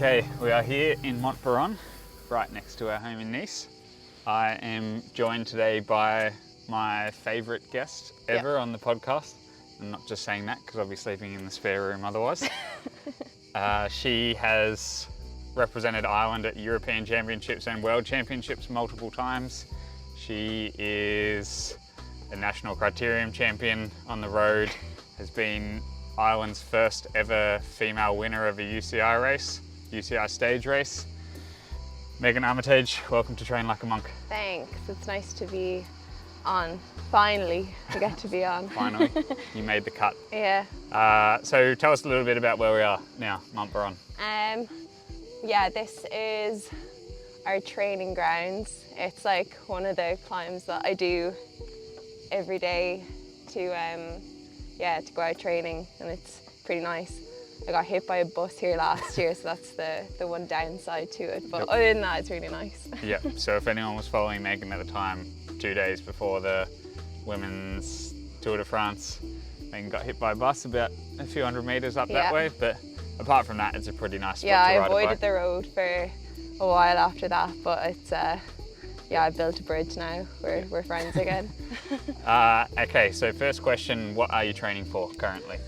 Okay, we are here in Montferrand, right next to our home in Nice. I am joined today by my favourite guest ever on the podcast. I'm not just saying that because I'll be sleeping in the spare room otherwise. She has represented Ireland at European Championships and World Championships multiple times. She is a national criterium champion on the road, has been Ireland's first ever female winner of a UCI stage race. Megan Armitage, welcome to Train Like a Monk. Thanks, it's nice to be on. Finally, I get to be on. Finally, you made the cut. Yeah. So tell us a little bit about where we are now, Montferrand. Yeah, this is our training grounds. It's like one of the climbs that I do every day to go out training, and it's pretty nice. I got hit by a bus here last year, so that's the one downside to it. But other than that, it's really nice. Yeah, so if anyone was following Megan at the time, 2 days before the Women's Tour de France, Megan got hit by a bus about a few hundred metres up that way, but apart from that, it's a pretty nice spot to ride I a bike. avoided the road for a while after that, but it's, I built a bridge now. We're friends again. Okay, so first question, what are you training for currently?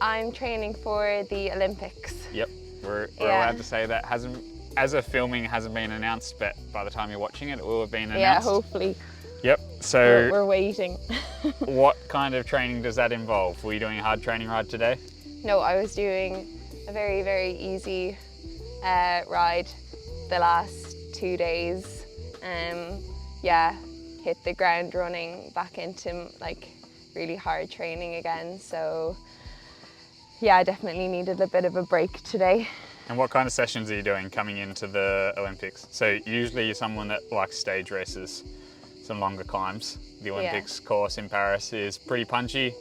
I'm training for the Olympics. Yep, we're allowed to say that. As of filming, it hasn't been announced, but by the time you're watching it, it will have been announced. Yeah, hopefully. Yep, so we're waiting. What kind of training does that involve? Were you doing a hard training ride today? No, I was doing a very, very easy ride the last 2 days. Hit the ground running back into like really hard training again. So yeah, I definitely needed a bit of a break today. And what kind of sessions are you doing coming into the Olympics? So usually you're someone that likes stage races, some longer climbs. The Olympics course in Paris is pretty punchy,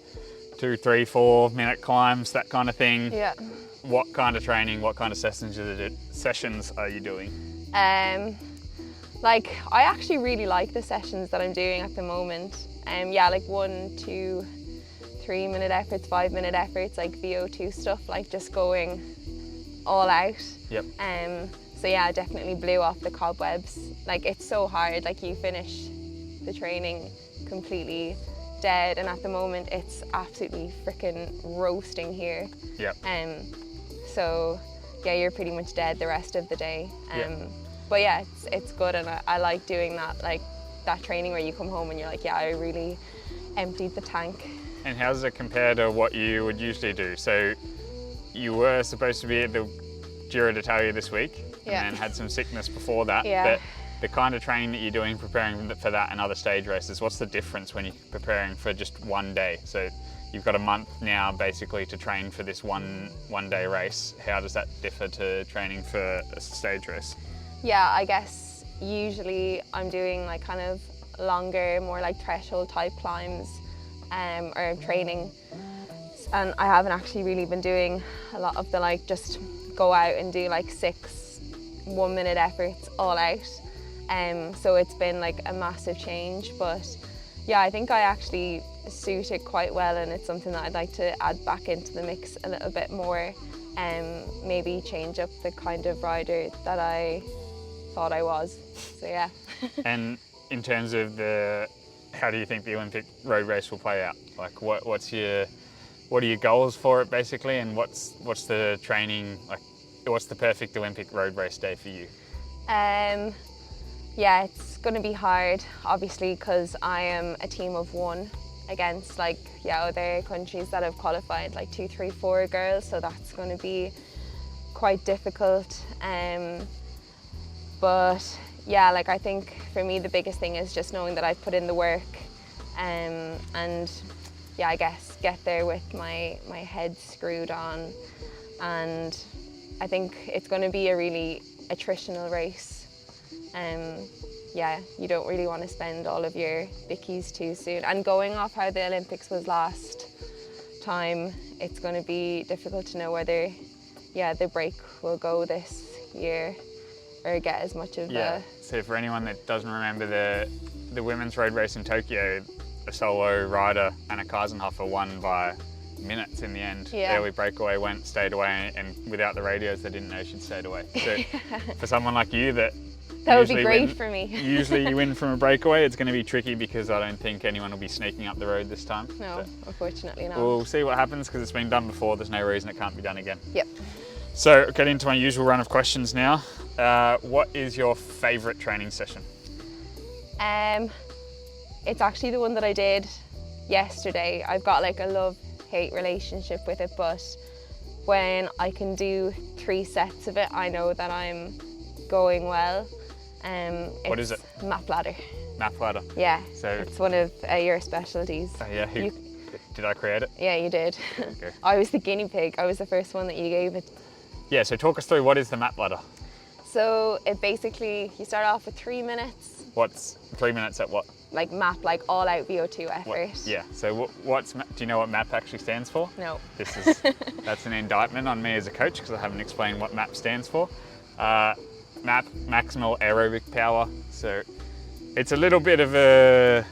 2, 3, 4 minute climbs, that kind of thing. Yeah. What kind of training, what kind of sessions are you doing? I actually really like the sessions that I'm doing at the moment. Like 1, 2, 3 minute efforts, 5 minute efforts, like VO2 stuff, like just going all out. Yep. I definitely blew off the cobwebs. Like, it's so hard, like you finish the training completely dead, and at the moment it's absolutely freaking roasting here. Yep. You're pretty much dead the rest of the day. But yeah, it's good, and I like doing that, like that training where you come home and you're like, yeah, I really emptied the tank. And how does it compare to what you would usually do? So you were supposed to be at the Giro d'Italia this week, and then had some sickness before that. But the kind of training that you're doing preparing for that and other stage races, what's the difference when you're preparing for just one day? So you've got a month now basically to train for this one day race. How does that differ to training for a stage race? Yeah, I guess usually I'm doing like kind of longer, more like threshold type climbs or training, and I haven't actually really been doing a lot of the like just go out and do like 6 1 minute efforts all out. So it's been like a massive change, but yeah, I think I actually suit it quite well, and it's something that I'd like to add back into the mix a little bit more, and maybe change up the kind of rider that I thought I was. So yeah. And in terms of how do you think the Olympic road race will play out? Like what are your goals for it basically, and what's the training like? What's the perfect Olympic road race day for you? It's going to be hard, obviously, because I am a team of 1 against other countries that have qualified, like 2, 3, 4 girls. So that's going to be quite difficult. I think for me the biggest thing is just knowing that I've put in the work, I guess get there with my head screwed on, and I think it's going to be a really attritional race. You don't really want to spend all of your bickies too soon, and going off how the Olympics was last time, it's going to be difficult to know whether the break will go this year or get as much of So for anyone that doesn't remember the women's road race in Tokyo, a solo rider, Anna Kaisenhofer, won by minutes in the end. Yeah. Early breakaway went, stayed away, and without the radios, they didn't know she'd stayed away. So for someone like you that would be great for me. usually you win from a breakaway, it's going to be tricky because I don't think anyone will be sneaking up the road this time. No, unfortunately not. We'll see what happens because it's been done before. There's no reason it can't be done again. Yep. So get into my usual run of questions now. What is your favourite training session? It's actually the one that I did yesterday. I've got like a love-hate relationship with it, but when I can do 3 sets of it, I know that I'm going well. What is it? Map ladder. Map ladder. Yeah, So it's one of your specialties. yeah, did I create it? Yeah, you did. Okay. I was the guinea pig. I was the first one that you gave it. Yeah, so talk us through what is the map ladder? So it basically, you start off with 3 minutes, What's 3 minutes at what? like map, like all out VO2 effort. Yeah, so do you know what MAP actually stands for? No. That's an indictment on me as a coach because I haven't explained what MAP stands for. MAP, maximal aerobic power. So it's a little bit of the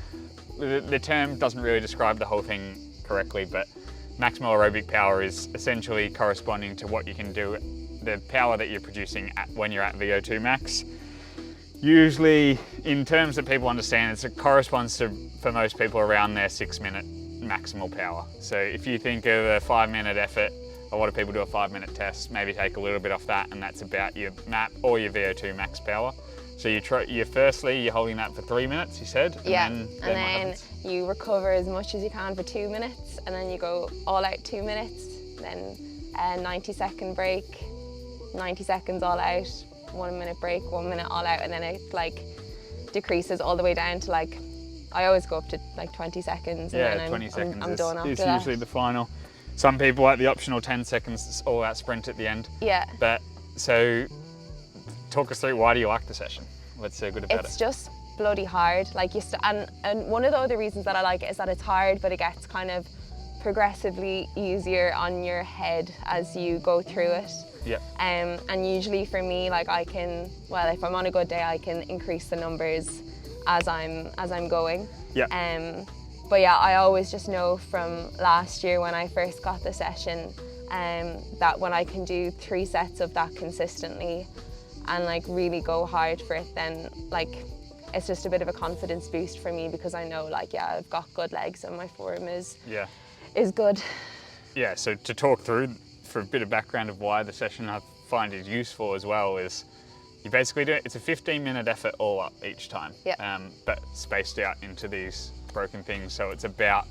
term doesn't really describe the whole thing correctly, but maximal aerobic power is essentially corresponding to what you can do, the power that you're producing when you're at VO2 max. Usually, in terms that people understand, it corresponds to, for most people, around their 6-minute maximal power. So if you think of a 5-minute effort, a lot of people do a 5-minute test, maybe take a little bit off that, and that's about your MAP or your VO2 max power. So you're holding that for 3 minutes, you said? And then you recover as much as you can for 2 minutes, and then you go all out 2 minutes, then a 90-second break, 90 seconds all out, 1 minute break, 1 minute all out, and then it like decreases all the way down to like, I always go up to like 20 seconds, and then 20 seconds I'm done after is that. usually the final. Some people like the optional 10 seconds all out sprint at the end. Yeah. But so talk us through, why do you like the session? What's so good about it? It's just bloody hard. Like and one of the other reasons that I like it is that it's hard, but it gets kind of progressively easier on your head as you go through it. Yeah. And usually for me, like if I'm on a good day, I can increase the numbers as I'm going. Yeah. But yeah, I always just know from last year when I first got the session, that when I can do 3 sets of that consistently and like really go hard for it, then like it's just a bit of a confidence boost for me, because I know like, yeah, I've got good legs and my form is good. Yeah, so to talk through for a bit of background of why the session I find is useful as well is you basically do it, it's a 15-minute effort all up each time, but spaced out into these broken things. So it's about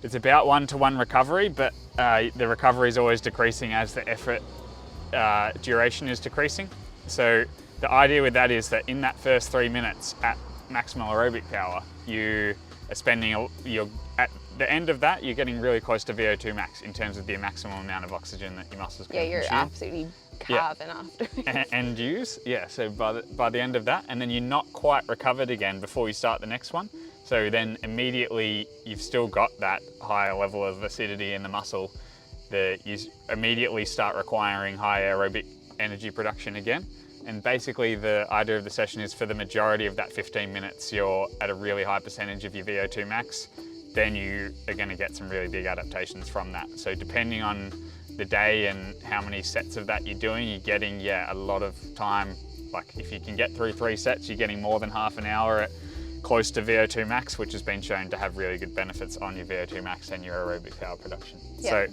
1-to-1 recovery, but the recovery is always decreasing as the effort duration is decreasing. So the idea with that is that in that first 3 minutes at maximal aerobic power, you are spending, you're at the end of that, you're getting really close to VO2 max in terms of the maximum amount of oxygen that your muscles can you're consume. absolutely calving after. And use, so by the end of that, and then you're not quite recovered again before you start the next one. So then immediately you've still got that higher level of acidity in the muscle, you immediately start requiring high aerobic energy production again. And basically the idea of the session is for the majority of that 15 minutes, you're at a really high percentage of your VO2 max, then you are going to get some really big adaptations from that. So depending on the day and how many sets of that you're doing, you're getting a lot of time. Like if you can get through 3 sets, you're getting more than half an hour at close to VO2 max, which has been shown to have really good benefits on your VO2 max and your aerobic power production. So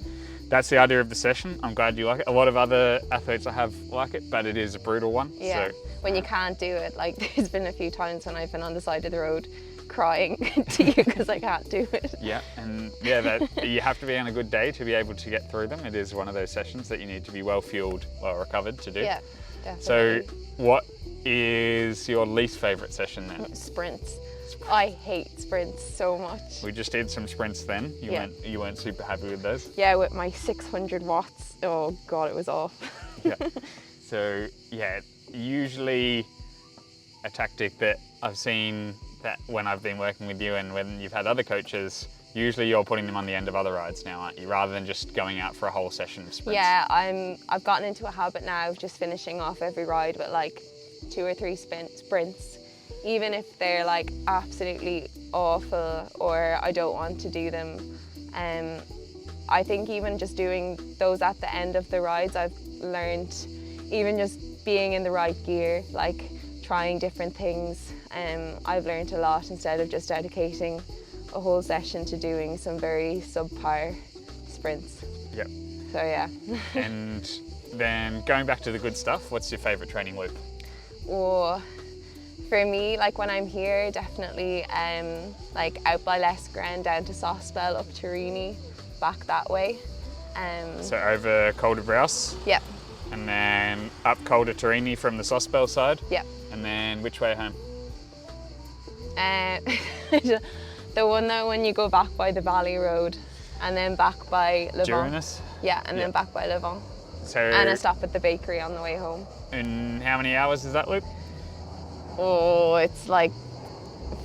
that's the idea of the session. I'm glad you like it. A lot of other athletes I have like it, but it is a brutal one. Yeah, so. When you can't do it, like there's been a few times when I've been on the side of the road crying to you because I can't do it. Yeah, and you have to be on a good day to be able to get through them. It is one of those sessions that you need to be well fueled, well recovered to do. Yeah, definitely. So what is your least favourite session then? Sprints. I hate sprints so much. We just did some sprints then. You weren't super happy with those? Yeah, with my 600 watts. Oh God, it was off. Yeah. So usually a tactic that I've seen that when I've been working with you and when you've had other coaches, usually you're putting them on the end of other rides now, aren't you? Rather than just going out for a whole session of sprints. Yeah, I've gotten into a habit now of just finishing off every ride with like 2 or 3 sprints. Even if they're like absolutely awful or I don't want to do them, I think even just doing those at the end of the rides, I've learned even just being in the right gear, like trying different things. I've learned a lot instead of just dedicating a whole session to doing some very subpar sprints. Yep. So yeah. And then going back to the good stuff, what's your favourite training loop? Or for me, like when I'm here, definitely like out by Lesgren down to Sospel, up to Rini, back that way. So over Calder Browse? Yep. And then up Calder Torini from the Sospel side? Yep. And then which way home? The one that when you go back by the Valley Road and then back by Le Vent. Durinus? Yeah, and then back by Le Vent. So, and a stop at the bakery on the way home. And how many hours is that loop? Oh, it's like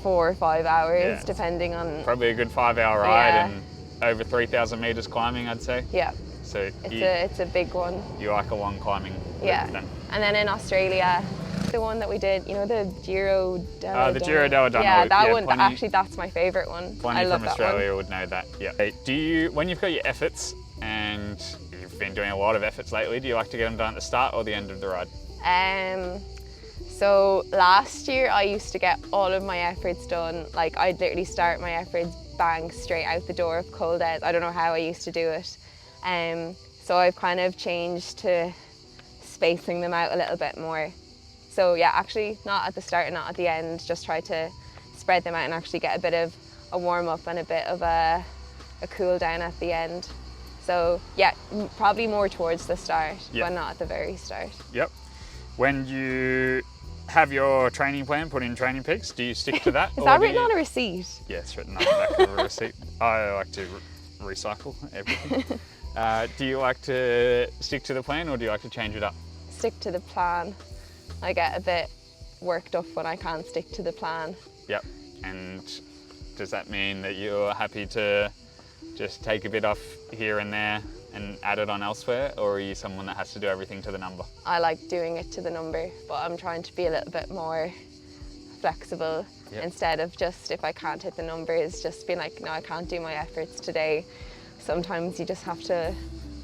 4 or 5 hours, Yeah. depending on... Probably a good 5-hour ride Yeah. and over 3,000 metres climbing, I'd say. Yeah, So it's a big one. you like a long climbing loop Yeah, then? and then in Australia, the one that we did, you know, the Giro della The Giro della Donna Yeah, loop, that yeah, one, plenty- actually that's my favourite one. Plenty I love from that Australia one. would know that, yeah. Hey, do you, when you've got your efforts, and you've been doing a lot of efforts lately, do you like to get them done at the start or the end of the ride? So last year I used to get all of my efforts done, like I'd literally start my efforts bang straight out the door of Coldez. I don't know how I used to do it. So I've kind of changed to spacing them out a little bit more. So yeah, actually not at the start and not at the end, just try to spread them out and actually get a bit of a warm up and a bit of a cool down at the end. So yeah, probably more towards the start, Yep. but not at the very start. Yep. When you have your training plan put in Training Peaks, do you stick to that? Is that written on a receipt? Yeah, it's written on the back of a receipt. I like to recycle everything. Do you like to stick to the plan or do you like to change it up? Stick to the plan. I get a bit worked up when I can't stick to the plan. Yep. And does that mean that you're happy to just take a bit off here and there and add it on elsewhere, or are you someone that has to do everything to the number? I like doing it to the number, but I'm trying to be a little bit more flexible. Yep. Instead of just, if I can't hit the numbers, just being like, no, I can't do my efforts today. Sometimes you just have to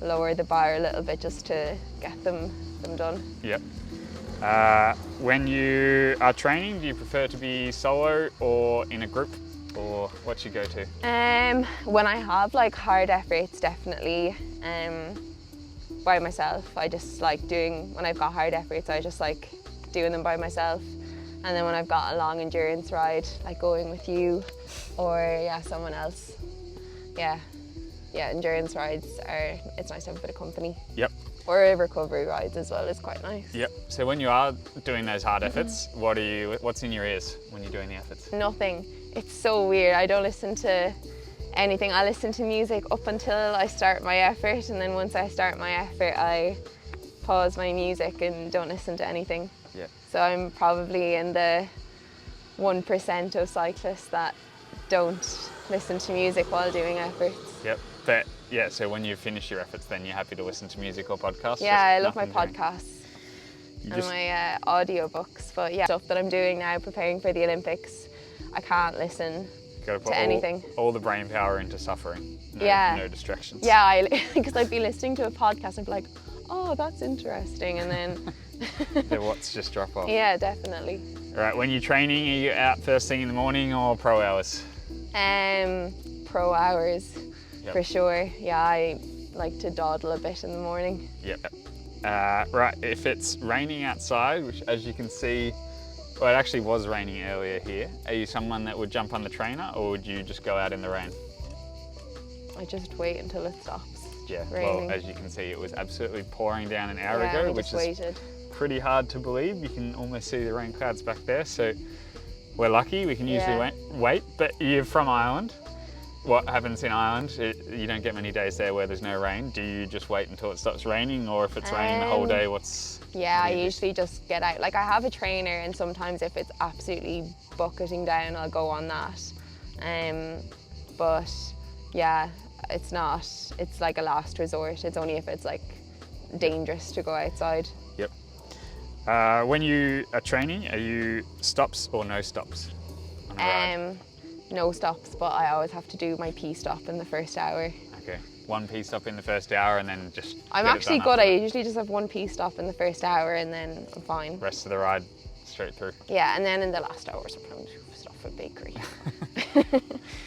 lower the bar a little bit just to get them done. Yep. When you are training, do you prefer to be solo or in a group, or what's your go-to? When I have like hard efforts, definitely by myself. I just like doing, when I've got hard efforts, I just like doing them by myself. And then when I've got a long endurance ride, like going with you or yeah, someone else. Yeah, endurance rides it's nice to have a bit of company. Yep. Or recovery rides as well is quite nice. Yep. So when you are doing those hard efforts, what's in your ears when you're doing the efforts? Nothing. It's so weird. I don't listen to anything. I listen to music up until I start my effort, and then once I start my effort, I pause my music and don't listen to anything. Yeah. So I'm probably in the 1% of cyclists that don't listen to music while doing efforts. Yep. But yeah, so when you finish your efforts, then you're happy to listen to music or podcasts? Yeah, I love my nothing during- podcasts and my audiobooks. But yeah, stuff that I'm doing now, preparing for the Olympics, I can't listen Gotta put to anything. all the brain power into suffering. No, Yeah. No distractions. Yeah, because I'd be listening to a podcast and be like, oh, that's interesting, and then... The what's just drop off. Yeah, definitely. All right, when you're training, are you out first thing in the morning or pro hours? Pro hours, Yep. for sure. Yeah, I like to dawdle a bit in the morning. Yep. Right, if it's raining outside, which as you can see, well, it actually was raining earlier here, are you someone that would jump on the trainer or would you just go out in the rain? I just wait until it stops. Yeah, Raining. well, as you can see, it was absolutely pouring down an hour Yeah, ago, I which just is waited. pretty hard to believe. You can almost see the rain clouds back there, so we're lucky. We can usually Yeah. wait, but you're from Ireland. What happens in Ireland, you don't get many days there where there's no rain. Do you just wait until it stops raining, or if it's raining the whole day, Yeah, what I do you do? usually just get out. Like I have a trainer, and sometimes if it's absolutely bucketing down, I'll go on that. But yeah, it's not. It's like a last resort. It's only if it's like dangerous to go outside. Yep. When you are training, are you stops or no stops on a ride? No stops, but I always have to do my pee stop in the first hour. Okay, Okay. One pee stop in the first hour and then just I'm get it actually done good. after I that. usually just have one pee stop in the first hour and then I'm fine. Rest of the ride straight through. Yeah, and then in the last hour, sometimes stuff for bakery.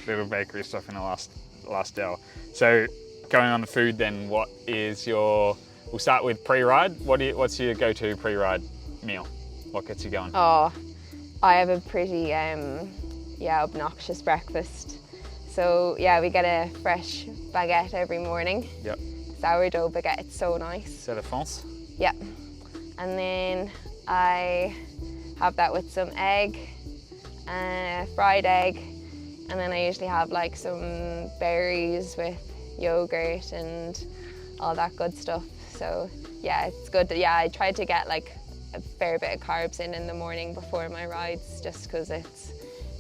Little bakery stuff in the last hour. So going on the food then, what is your, we'll start with pre-ride. What's your go-to pre-ride meal? What gets you going? Oh, I have a pretty obnoxious breakfast. So yeah, we get a fresh baguette every morning. Yep. Sourdough baguette, it's so nice. C'est la France. Yeah. And then I have that with some egg, fried egg, and then I usually have like some berries with yogurt and all that good stuff. So yeah, it's good. Yeah, I try to get like a fair bit of carbs in the morning before my rides, just because it's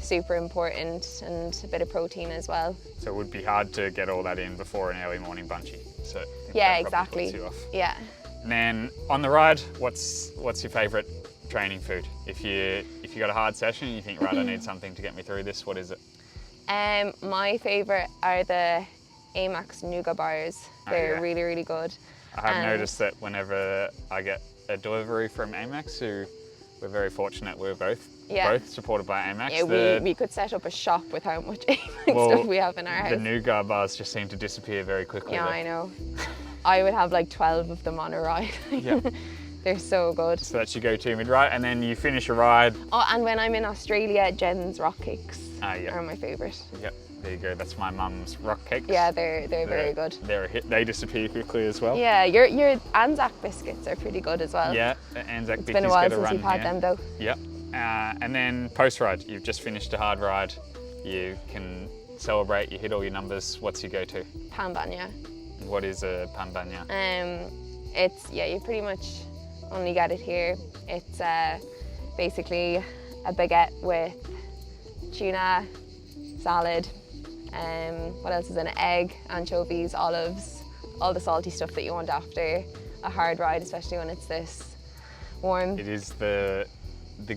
super important, and a bit of protein as well. So it would be hard to get all that in before an early morning bunchy. So I think Yeah, that probably exactly. puts you off. Yeah. And then on the ride, what's your favourite training food? If you got a hard session and you think, right, I need something to get me through this, what is it? My favourite are the Amax Nougat bars. They're yeah. really, really good. I have And- noticed that whenever I get a delivery from Amax, who we're very fortunate, we're both supported by Amax. Yeah, we could set up a shop with how much Amax Well, stuff we have in our house. The nougat bars just seem to disappear very quickly. Yeah, though. I know. I would have like 12 of them on a ride. Yeah. They're so good. So that's your go-to mid-ride, and then you finish a ride. Oh, and when I'm in Australia, Jen's rock cakes Yeah. are my favourite. Yep, there you go. That's my mum's rock cakes. Yeah, they're very good. They're a hit. They disappear quickly as well. Yeah, your Anzac biscuits are pretty good as well. Yeah, the Anzac It's been a while since you've had them though. Yep. And then post-ride, you've just finished a hard ride. You can celebrate, you hit all your numbers. What's your go-to? Pambanya. What is a pambanya? You pretty much only get it here. It's basically a baguette with tuna, salad, what else is in it? Egg, anchovies, olives, all the salty stuff that you want after a hard ride, especially when it's this warm. It is the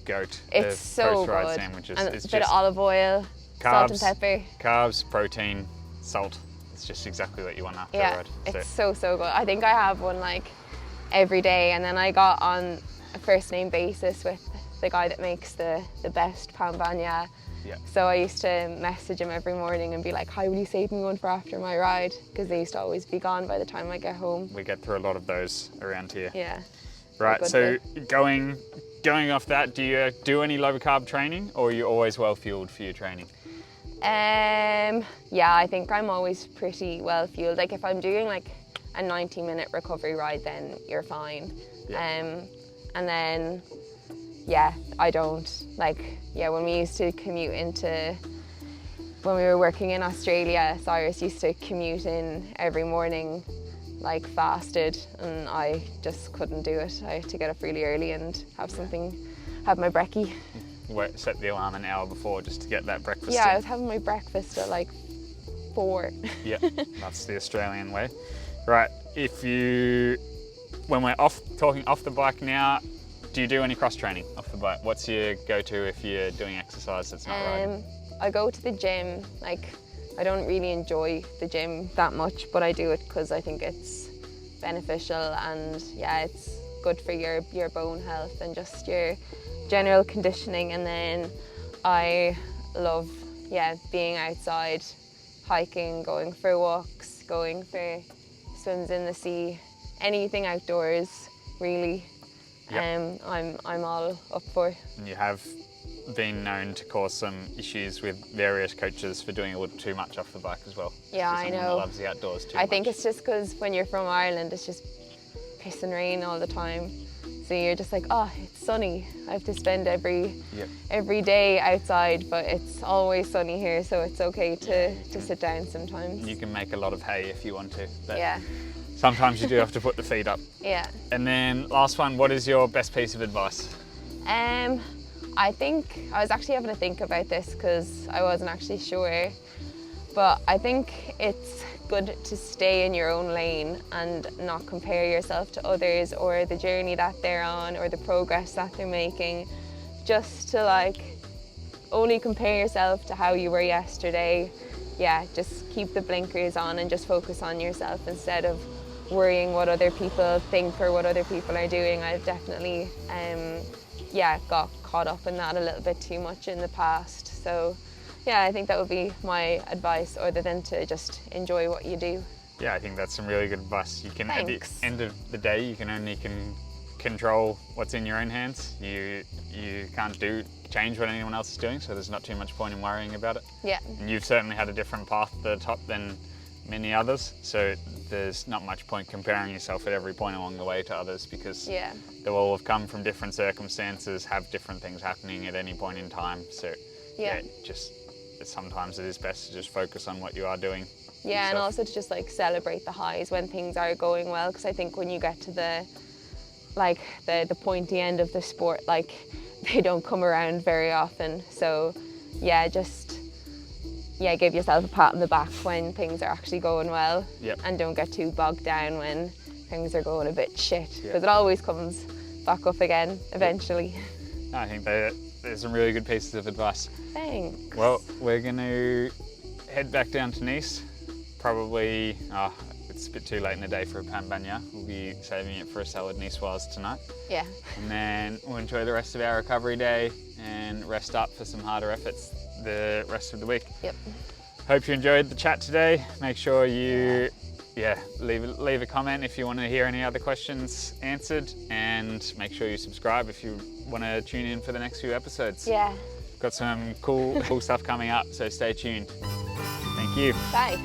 goat. It's the so post-ride good. sandwiches. And It's a bit of just olive oil, salt and pepper. Carbs, protein, salt. It's just exactly what you want after a Yeah, ride. it's so good. I think I have one like every day, and then I got on a first name basis with the guy that makes the best pambanya. Yeah. So I used to message him every morning and be like, hi, will you save me one for after my ride? Because they used to always be gone by the time I get home. We get through a lot of those around here. Yeah. Right, good so going off that, do you do any low carb training, or are you always well fueled for your training? Yeah, I think I'm always pretty well fueled. Like if I'm doing like a 90-minute recovery ride, then you're fine. Yeah. And then, yeah, I don't when we used to commute when we were working in Australia, Cyrus used to commute in every morning, like fasted, and I just couldn't do it. I had to get up really early and have my brekkie. Set the alarm an hour before just to get that breakfast. Yeah, in. I was having my breakfast at like 4. Yeah, that's the Australian way. Right, when we're talking off the bike now, do you do any cross training off the bike? What's your go-to if you're doing exercise that's not riding? I go to the gym. Like, I don't really enjoy the gym that much, but I do it because I think it's beneficial, and yeah, it's good for your bone health and just your general conditioning. And then I love being outside, hiking, going for walks, going for swims in the sea, anything outdoors really. Yep. I'm all up for. And you have been known to cause some issues with various coaches for doing a little too much off the bike as well. Yeah, So I someone that know. loves the outdoors too I much. think it's just because when you're from Ireland, it's just piss and rain all the time. So you're just like, oh, it's sunny. I have to spend every day outside, but it's always sunny here, so it's okay to sit down sometimes. You can make a lot of hay if you want to. But Yeah, sometimes you do have to put the feet up. yeah. And then last one, what is your best piece of advice? I think I was actually having to think about this because I wasn't actually sure, but I think it's good to stay in your own lane and not compare yourself to others or the journey that they're on or the progress that they're making. Just to only compare yourself to how you were yesterday yeah, just keep the blinkers on and just focus on yourself instead of worrying what other people think or what other people are doing. I've definitely yeah, got caught up in that a little bit too much in the past. So yeah, I think that would be my advice, other than to just enjoy what you do. Yeah, I think that's some really good advice. You can, Thanks. at the end of the day, you can only control what's in your own hands. You can't change what anyone else is doing, so there's not too much point in worrying about it. Yeah. And you've certainly had a different path to the top than many others, so there's not much point comparing yourself at every point along the way to others, because Yeah. they all have come from different circumstances, have different things happening at any point in time. So Yeah. just sometimes it is best to just focus on what you are doing. Yeah, and yourself. also to just like celebrate the highs when things are going well, because I think when you get to the pointy end of the sport, like, they don't come around very often. So yeah, just give yourself a pat on the back when things are actually going well. Yep. And don't get too bogged down when things are going a bit shit, Yep. because it always comes back up again eventually. I think there's some really good pieces of advice. Thanks. Well, we're going to head back down to Nice. Probably, it's a bit too late in the day for a pain bagnat. We'll be saving it for a salad niçoise tonight. Yeah. And then we'll enjoy the rest of our recovery day and rest up for some harder efforts the rest of the week. Yep. Hope you enjoyed the chat today. Make sure you leave a comment if you want to hear any other questions answered, and make sure you subscribe if you want to tune in for the next few episodes. Yeah. Got some cool stuff coming up, so stay tuned. Thank you. Bye.